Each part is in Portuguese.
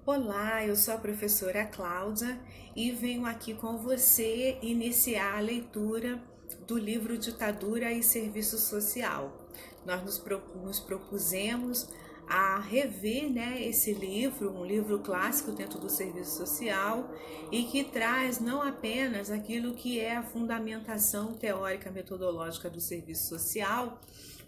Olá, eu sou a professora Cláudia e venho aqui com você iniciar a leitura do livro Ditadura e Serviço Social. Nos propusemos a rever, esse livro, um livro clássico dentro do serviço social e que traz não apenas aquilo que é a fundamentação teórica metodológica do serviço social,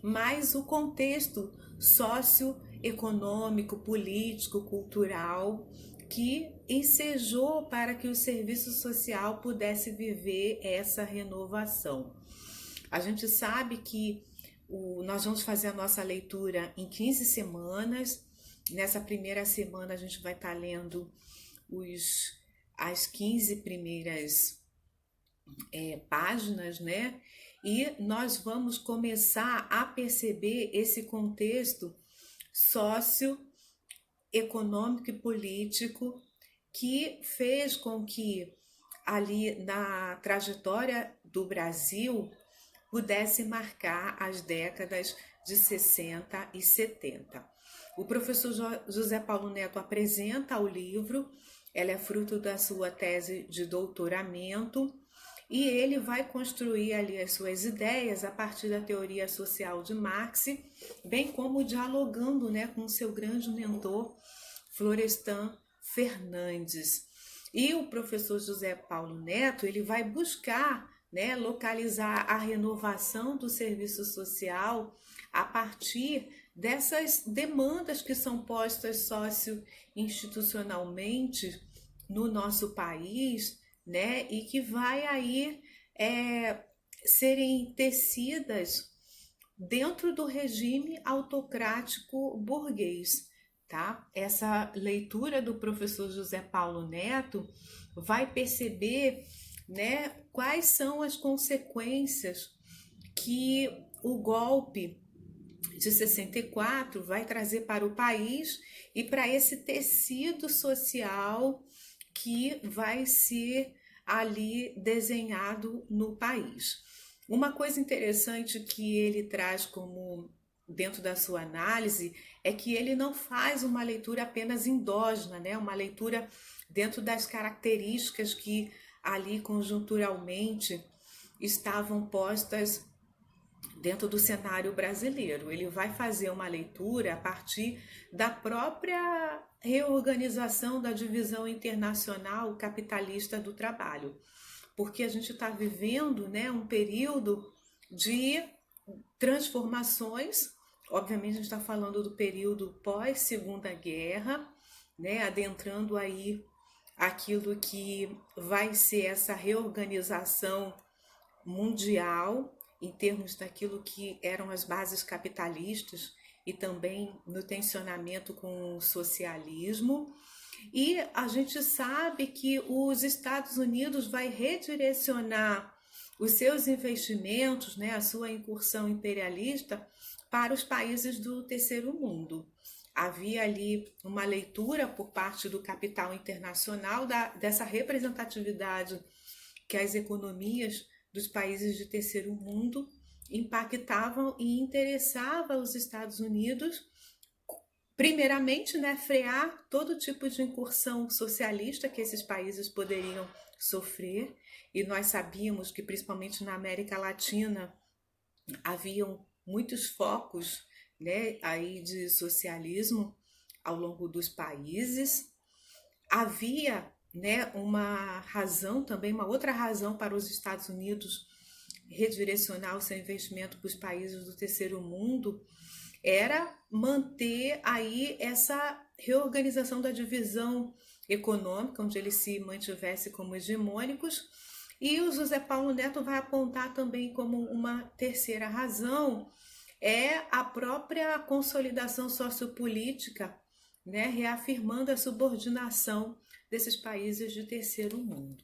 mas o contexto socioeconômico, político, cultural que ensejou para que o serviço social pudesse viver essa renovação. A gente sabe que nós vamos fazer a nossa leitura em 15 semanas. Nessa primeira semana a gente vai estar lendo as 15 primeiras páginas, né? E nós vamos começar a perceber esse contexto socioeconômico e político que fez com que ali na trajetória do Brasil pudesse marcar as décadas de 60 e 70. O professor José Paulo Neto apresenta o livro, ela é fruto da sua tese de doutoramento, e ele vai construir ali as suas ideias a partir da teoria social de Marx, bem como dialogando, com seu grande mentor, Florestan Fernandes. E o professor José Paulo Neto, ele vai buscar, localizar a renovação do serviço social a partir dessas demandas que são postas socio-institucionalmente no nosso país, e que vai aí serem tecidas dentro do regime autocrático burguês, tá? Essa leitura do professor José Paulo Neto vai perceber, quais são as consequências que o golpe de 64 vai trazer para o país e para esse tecido social que vai ser ali desenhado no país. Uma coisa interessante que ele traz como dentro da sua análise é que ele não faz uma leitura apenas endógena, uma leitura dentro das características que ali conjunturalmente estavam postas dentro do cenário brasileiro. Ele vai fazer uma leitura a partir da própria reorganização da divisão internacional capitalista do trabalho, porque a gente está vivendo, um período de transformações. Obviamente a gente está falando do período pós Segunda Guerra, adentrando aí aquilo que vai ser essa reorganização mundial em termos daquilo que eram as bases capitalistas e também no tensionamento com o socialismo. E a gente sabe que os Estados Unidos vai redirecionar os seus investimentos, a sua incursão imperialista para os países do terceiro mundo. Havia ali uma leitura por parte do capital internacional dessa representatividade que as economias dos países de terceiro mundo impactavam e interessavam os Estados Unidos, primeiramente, frear todo tipo de incursão socialista que esses países poderiam sofrer. E nós sabíamos que, principalmente na América Latina, haviam muitos focos, aí de socialismo ao longo dos países. Havia, uma razão também, uma outra razão para os Estados Unidos redirecionar o seu investimento para os países do terceiro mundo, era manter aí essa reorganização da divisão econômica, onde eles se mantivessem como hegemônicos. E o José Paulo Neto vai apontar também como uma terceira razão é a própria consolidação sociopolítica, reafirmando a subordinação desses países de terceiro mundo.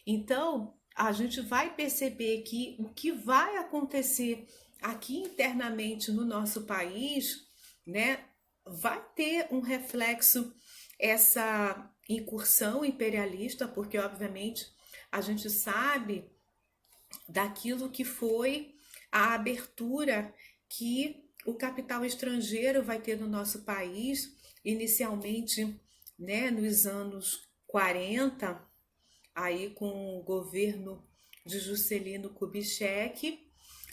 Então, a gente vai perceber que o que vai acontecer aqui internamente no nosso país, vai ter um reflexo essa incursão imperialista, porque obviamente a gente sabe daquilo que foi a abertura que o capital estrangeiro vai ter no nosso país, inicialmente né, nos anos 40, aí com o governo de Juscelino Kubitschek,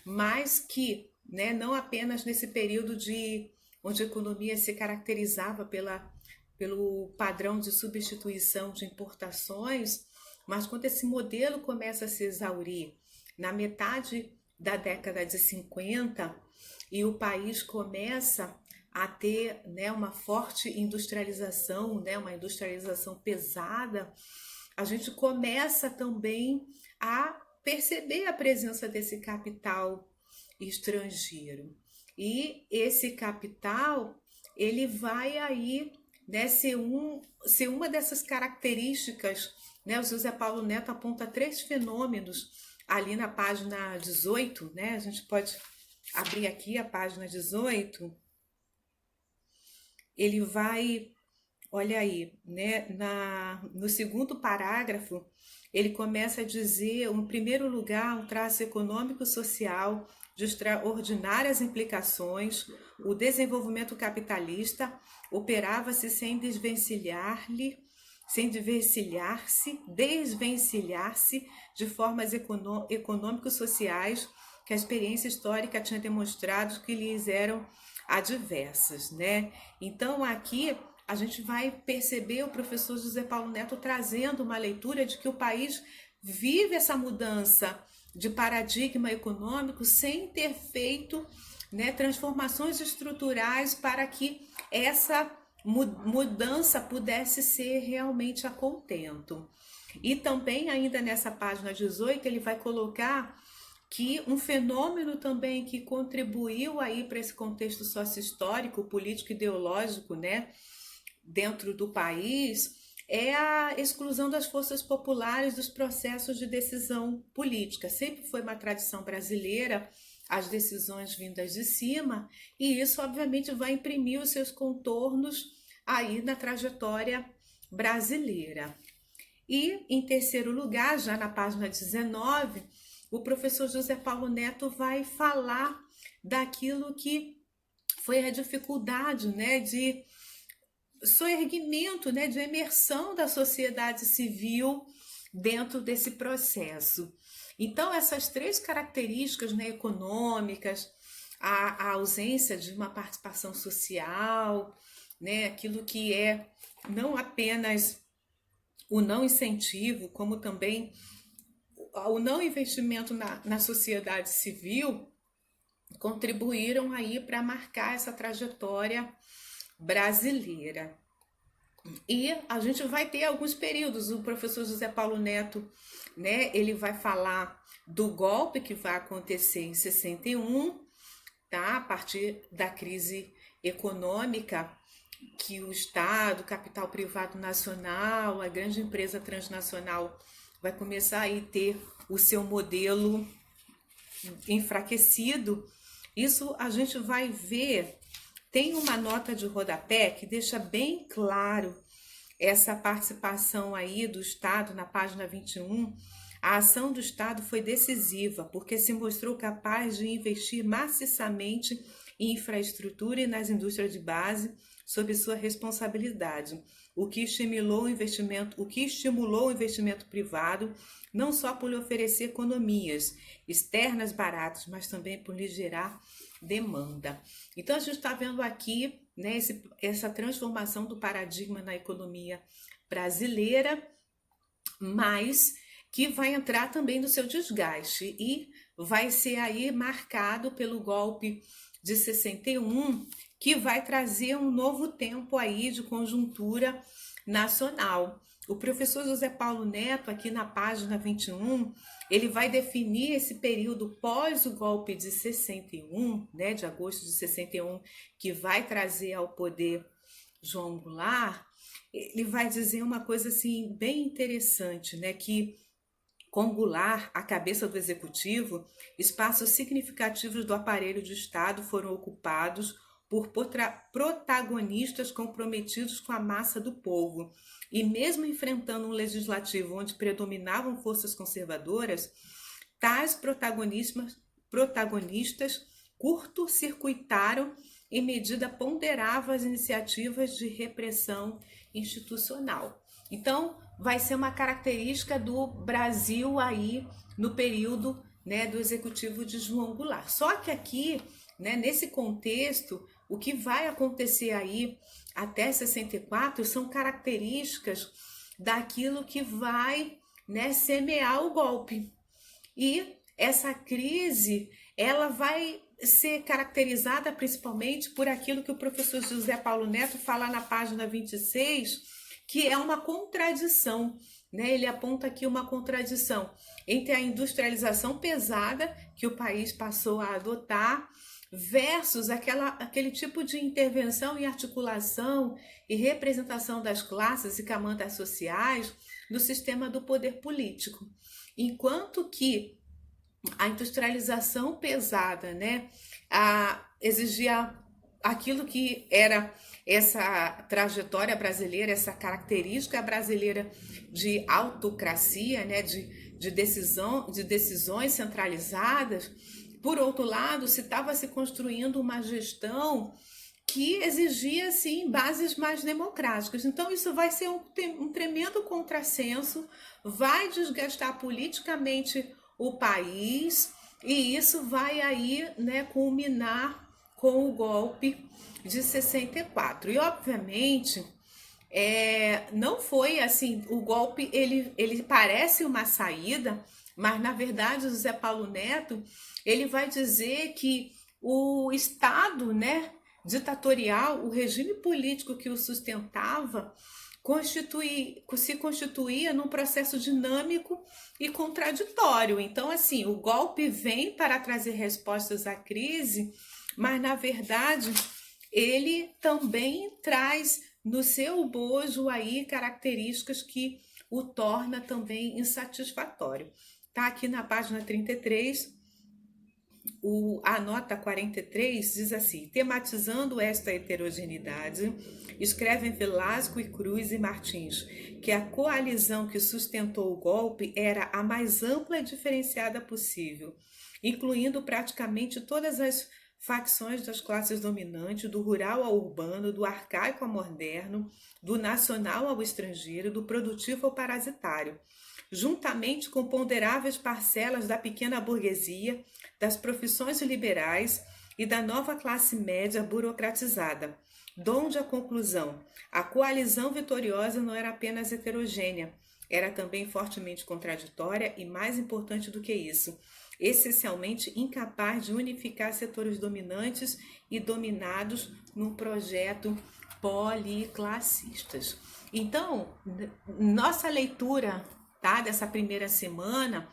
mas que, né, não apenas nesse período onde a economia se caracterizava pelo padrão de substituição de importações, mas quando esse modelo começa a se exaurir na metade da década de 50 e o país começa a ter, né, uma forte industrialização, né, uma industrialização pesada, a gente começa também a perceber a presença desse capital estrangeiro. E esse capital, ele vai aí, né, ser uma dessas características, né? O José Paulo Neto aponta 3 fenômenos ali na página 18, né? A gente pode abrir aqui a página 18. Ele vai, olha aí, né, no segundo parágrafo, ele começa a dizer, em primeiro lugar, um traço econômico-social de extraordinárias implicações, o desenvolvimento capitalista operava-se sem desvencilhar-se de formas econômico-sociais que a experiência histórica tinha demonstrado que lhes eram adversas, né? Então aqui a gente vai perceber o professor José Paulo Neto trazendo uma leitura de que o país vive essa mudança de paradigma econômico sem ter feito, né, transformações estruturais para que essa mudança pudesse ser realmente a contento. E também, ainda nessa página 18, ele vai colocar que um fenômeno também que contribuiu aí para esse contexto sócio-histórico, político, ideológico, né, dentro do país, é a exclusão das forças populares dos processos de decisão política. Sempre foi uma tradição brasileira as decisões vindas de cima, e isso obviamente vai imprimir os seus contornos aí na trajetória brasileira. E em terceiro lugar, já na página 19, o professor José Paulo Neto vai falar daquilo que foi a dificuldade, né, de soerguimento, né, de emersão da sociedade civil dentro desse processo. Então, essas 3 características, né, econômicas, a ausência de uma participação social, né, aquilo que é não apenas o não incentivo, como também o não investimento na sociedade civil, contribuíram aí para marcar essa trajetória brasileira. E a gente vai ter alguns períodos. O professor José Paulo Neto, né, ele vai falar do golpe que vai acontecer em 61, tá? A partir da crise econômica que o Estado, o capital privado nacional, a grande empresa transnacional vai começar a ter o seu modelo enfraquecido. Isso a gente vai ver. Tem uma nota de rodapé que deixa bem claro essa participação aí do Estado na página 21. A ação do Estado foi decisiva porque se mostrou capaz de investir maciçamente em infraestrutura e nas indústrias de base sob sua responsabilidade, o que estimulou o investimento privado, não só por lhe oferecer economias externas baratas, mas também por lhe gerar demanda. Então a gente está vendo aqui, né, essa transformação do paradigma na economia brasileira, mas que vai entrar também no seu desgaste e vai ser aí marcado pelo golpe de 61, que vai trazer um novo tempo aí de conjuntura nacional. O professor José Paulo Neto, aqui na página 21, ele vai definir esse período pós o golpe de 61, né, de agosto de 61, que vai trazer ao poder João Goulart. Ele vai dizer uma coisa assim bem interessante, né, que com Goulart à cabeça do executivo, espaços significativos do aparelho de Estado foram ocupados por protagonistas comprometidos com a massa do povo. E mesmo enfrentando um legislativo onde predominavam forças conservadoras, tais protagonistas curto-circuitaram em medida ponderável as iniciativas de repressão institucional. Então, vai ser uma característica do Brasil aí no período, né, do executivo de João Goulart. Só que aqui, né, nesse contexto, o que vai acontecer aí até 64 são características daquilo que vai, né, semear o golpe. E essa crise, ela vai ser caracterizada principalmente por aquilo que o professor José Paulo Neto fala na página 26, que é uma contradição, né? Ele aponta aqui uma contradição entre a industrialização pesada que o país passou a adotar versus aquele tipo de intervenção e articulação e representação das classes e camadas sociais no sistema do poder político. Enquanto que a industrialização pesada, né, exigia aquilo que era essa trajetória brasileira, essa característica brasileira de autocracia, né, de decisões centralizadas. Por outro lado, se estava se construindo uma gestão que exigia, sim, bases mais democráticas. Então, isso vai ser um tremendo contrassenso, vai desgastar politicamente o país, e isso vai aí, né, culminar com o golpe de 64. E, obviamente, não foi assim, o golpe, ele parece uma saída, mas, na verdade, o José Paulo Neto, ele vai dizer que o Estado, né, ditatorial, o regime político que o sustentava, se constituía num processo dinâmico e contraditório. Então, assim, o golpe vem para trazer respostas à crise, mas, na verdade, ele também traz no seu bojo aí características que o torna também insatisfatório. Tá aqui na página 33, a nota 43 diz assim: tematizando esta heterogeneidade, escrevem Velasco e Cruz e Martins que a coalizão que sustentou o golpe era a mais ampla e diferenciada possível, incluindo praticamente todas as facções das classes dominantes, do rural ao urbano, do arcaico ao moderno, do nacional ao estrangeiro, do produtivo ao parasitário, juntamente com ponderáveis parcelas da pequena burguesia, das profissões liberais e da nova classe média burocratizada, donde a conclusão: a coalizão vitoriosa não era apenas heterogênea, era também fortemente contraditória e, mais importante do que isso, essencialmente incapaz de unificar setores dominantes e dominados num projeto policlassistas. Então, nossa leitura, tá, dessa primeira semana,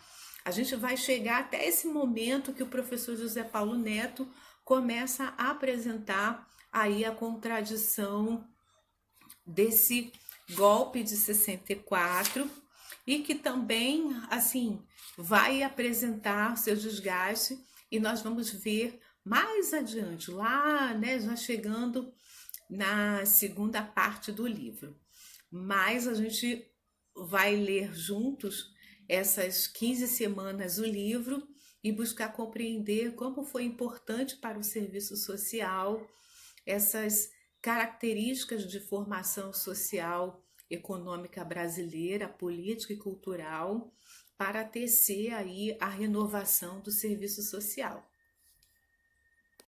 a gente vai chegar até esse momento que o professor José Paulo Neto começa a apresentar aí a contradição desse golpe de 64 e que também, assim, vai apresentar seu desgaste, e nós vamos ver mais adiante, lá, né, já chegando na segunda parte do livro. Mas a gente vai ler juntos essas 15 semanas o livro e buscar compreender como foi importante para o serviço social essas características de formação social, econômica brasileira, política e cultural, para tecer aí a renovação do serviço social.